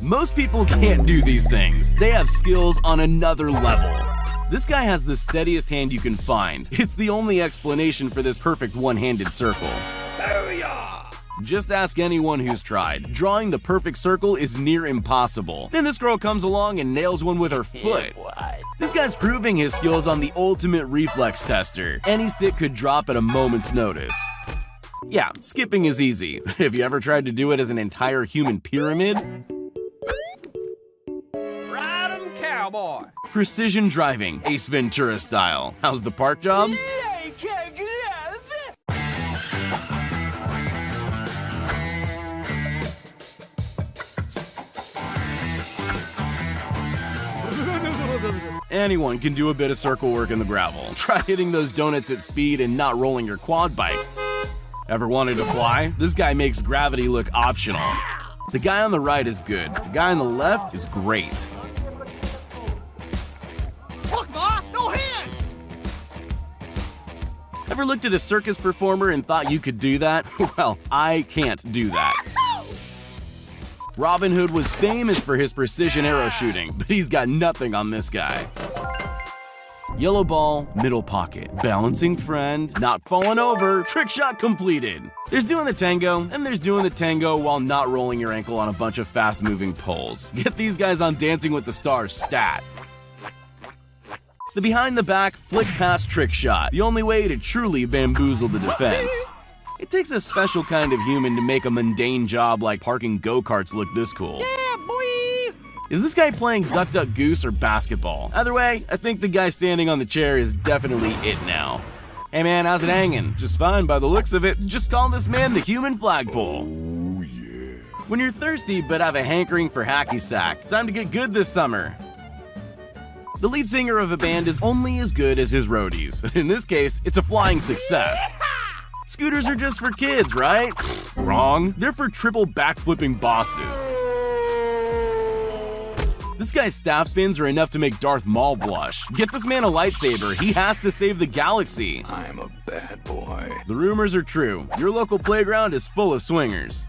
Most people can't do these things. They have skills on another level. This guy has the steadiest hand you can find. It's the only explanation for this perfect one-handed circle. Just ask anyone who's tried. Drawing the perfect circle is near impossible. Then this girl comes along and nails one with her foot. This guy's proving his skills on the ultimate reflex tester. Any stick could drop at a moment's notice. Yeah, skipping is easy. Have you ever tried to do it as an entire human pyramid? Ride 'em, cowboy. Precision driving, Ace Ventura style. How's the park job? Anyone can do a bit of circle work in the gravel. Try hitting those donuts at speed and not rolling your quad bike. Ever wanted to fly? This guy makes gravity look optional. The guy on the right is good. The guy on the left is great. Look, Ma! No hands! Ever looked at a circus performer and thought you could do that? Well, I can't do that. Robin Hood was famous for his precision arrow shooting, but he's got nothing on this guy. Yellow ball, middle pocket, balancing friend, not falling over, trick shot completed. There's doing the tango, and there's doing the tango while not rolling your ankle on a bunch of fast-moving poles. Get these guys on Dancing with the Stars stat. The behind the back, flick pass trick shot, the only way to truly bamboozle the defense. It takes a special kind of human to make a mundane job like parking go-karts look this cool. Yeah, boy! Is this guy playing Duck Duck Goose or basketball? Either way, I think the guy standing on the chair is definitely it now. Hey man, how's it hanging? Just fine by the looks of it. Just call this man the human flagpole. Oh yeah. When you're thirsty but have a hankering for hacky sack, it's time to get good this summer. The lead singer of a band is only as good as his roadies. In this case, it's a flying success. Scooters are just for kids, right? Wrong. They're for triple backflipping bosses. This guy's staff spins are enough to make Darth Maul blush. Get this man a lightsaber. He has to save the galaxy. I'm a bad boy. The rumors are true. Your local playground is full of swingers.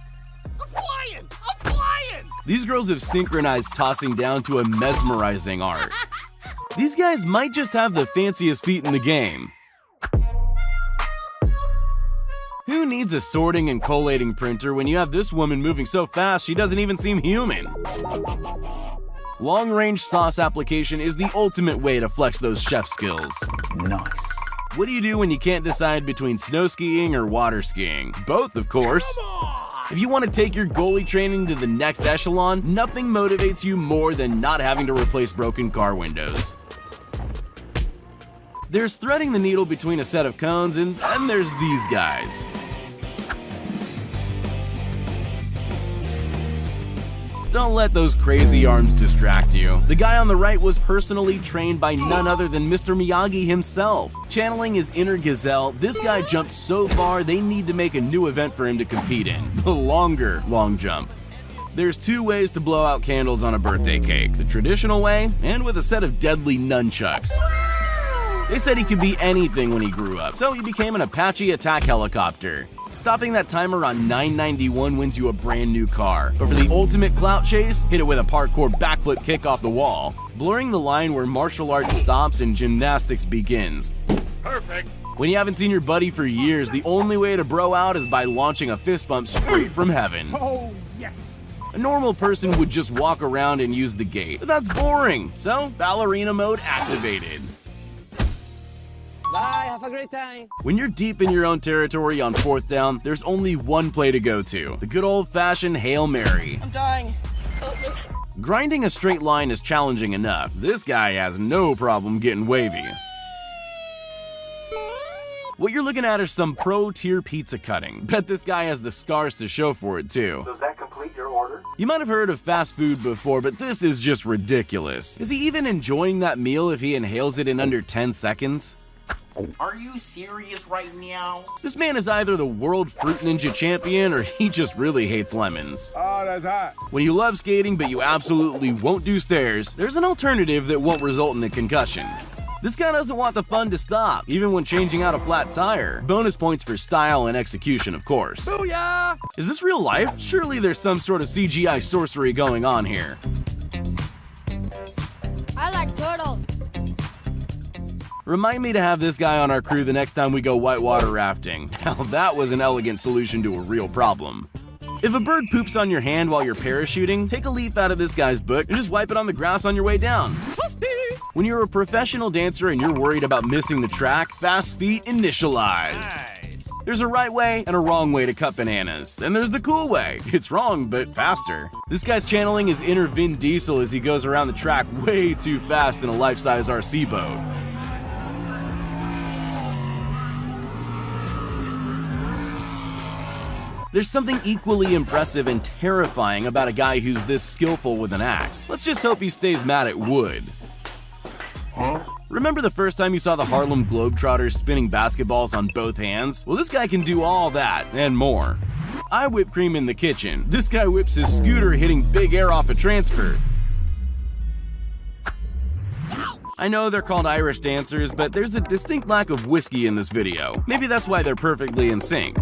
I'm flying! I'm flying! These girls have synchronized tossing down to a mesmerizing art. These guys might just have the fanciest feet in the game. Who needs a sorting and collating printer when you have this woman moving so fast she doesn't even seem human? Long-range sauce application is the ultimate way to flex those chef skills. Nice. What do you do when you can't decide between snow skiing or water skiing? Both, of course. If you want to take your goalie training to the next echelon, nothing motivates you more than not having to replace broken car windows. There's threading the needle between a set of cones, and then there's these guys. Don't let those crazy arms distract you. The guy on the right was personally trained by none other than Mr. Miyagi himself. Channeling his inner gazelle, this guy jumped so far they need to make a new event for him to compete in, the longer long jump. There's two ways to blow out candles on a birthday cake, the traditional way and with a set of deadly nunchucks. They said he could be anything when he grew up, so he became an Apache attack helicopter. Stopping that timer on 991 wins you a brand new car. But for the ultimate clout chase, hit it with a parkour backflip kick off the wall, blurring the line where martial arts stops and gymnastics begins. Perfect! When you haven't seen your buddy for years, the only way to bro out is by launching a fist bump straight from heaven. Oh, yes. A normal person would just walk around and use the gate, but that's boring, so ballerina mode activated. Bye, have a great time. When you're deep in your own territory on fourth down, there's only one play to go to, the good old-fashioned Hail Mary. I'm dying. Grinding a straight line is challenging enough. This guy has no problem getting wavy. What you're looking at is some pro-tier pizza cutting. Bet this guy has the scars to show for it too. Does that complete your order? You might have heard of fast food before, but this is just ridiculous. Is he even enjoying that meal if he inhales it in under 10 seconds? Are you serious right now? This man is either the world fruit ninja champion or he just really hates lemons. Oh, that's hot. When you love skating but you absolutely won't do stairs, there's an alternative that won't result in a concussion. This guy doesn't want the fun to stop, even when changing out a flat tire. Bonus points for style and execution, of course. Booyah! Is this real life? Surely there's some sort of CGI sorcery going on here. I like turtles. Remind me to have this guy on our crew the next time we go whitewater rafting. Now that was an elegant solution to a real problem. If a bird poops on your hand while you're parachuting, take a leaf out of this guy's book and just wipe it on the grass on your way down. When you're a professional dancer and you're worried about missing the track, fast feet initialize. Nice. There's a right way and a wrong way to cut bananas. And there's the cool way. It's wrong, but faster. This guy's channeling his inner Vin Diesel as he goes around the track way too fast in a life-size RC boat. There's something equally impressive and terrifying about a guy who's this skillful with an axe. Let's just hope he stays mad at wood. Remember the first time you saw the Harlem Globetrotters spinning basketballs on both hands? Well, this guy can do all that and more. I whip cream in the kitchen. This guy whips his scooter hitting big air off a transfer. I know they're called Irish dancers, but there's a distinct lack of whiskey in this video. Maybe that's why they're perfectly in sync.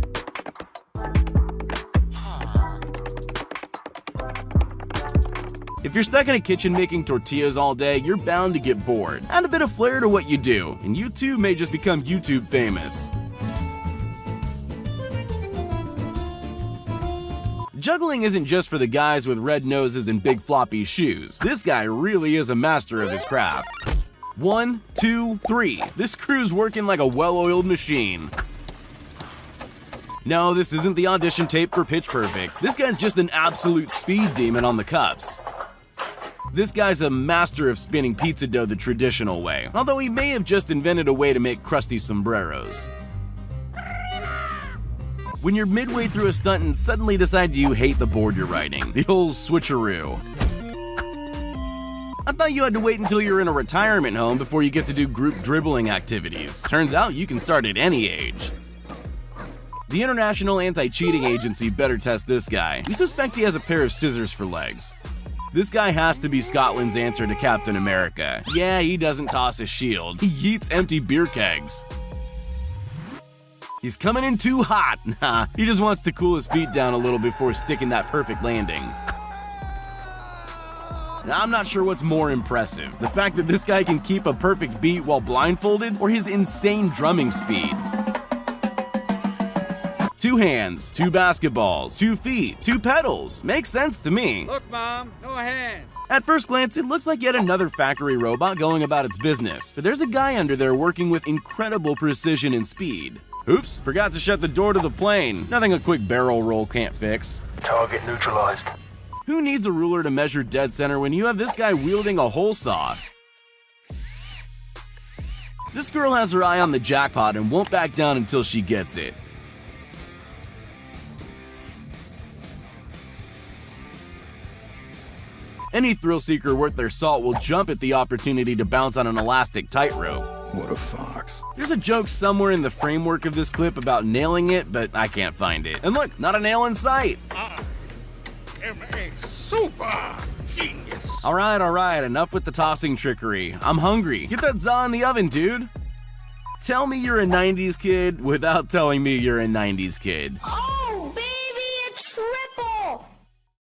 If you're stuck in a kitchen making tortillas all day, you're bound to get bored. Add a bit of flair to what you do, and you too may just become YouTube famous. Juggling isn't just for the guys with red noses and big floppy shoes. This guy really is a master of his craft. 1, 2, 3. This crew's working like a well-oiled machine. No, this isn't the audition tape for Pitch Perfect. This guy's just an absolute speed demon on the cups. This guy's a master of spinning pizza dough the traditional way, although he may have just invented a way to make crusty sombreros. When you're midway through a stunt and suddenly decide you hate the board you're riding, the old switcheroo. I thought you had to wait until you're in a retirement home before you get to do group dribbling activities. Turns out you can start at any age. The International Anti-Cheating Agency better test this guy. We suspect he has a pair of scissors for legs. This guy has to be Scotland's answer to Captain America. Yeah, he doesn't toss a shield. He yeets empty beer kegs. He's coming in too hot. Nah, he just wants to cool his feet down a little before sticking that perfect landing. Now, I'm not sure what's more impressive, the fact that this guy can keep a perfect beat while blindfolded, or his insane drumming speed. 2 hands, 2 basketballs, 2 feet, 2 pedals. Makes sense to me. Look, Mom, no hands. At first glance, it looks like yet another factory robot going about its business, but there's a guy under there working with incredible precision and speed. Oops, forgot to shut the door to the plane. Nothing a quick barrel roll can't fix. Target neutralized. Who needs a ruler to measure dead center when you have this guy wielding a hole saw? This girl has her eye on the jackpot and won't back down until she gets it. Any thrill seeker worth their salt will jump at the opportunity to bounce on an elastic tightrope. What a fox. There's a joke somewhere in the framework of this clip about nailing it, but I can't find it. And look, not a nail in sight. A super genius. All right, enough with the tossing trickery. I'm hungry. Get that za in the oven, dude. Tell me you're a 90s kid without telling me you're a 90s kid.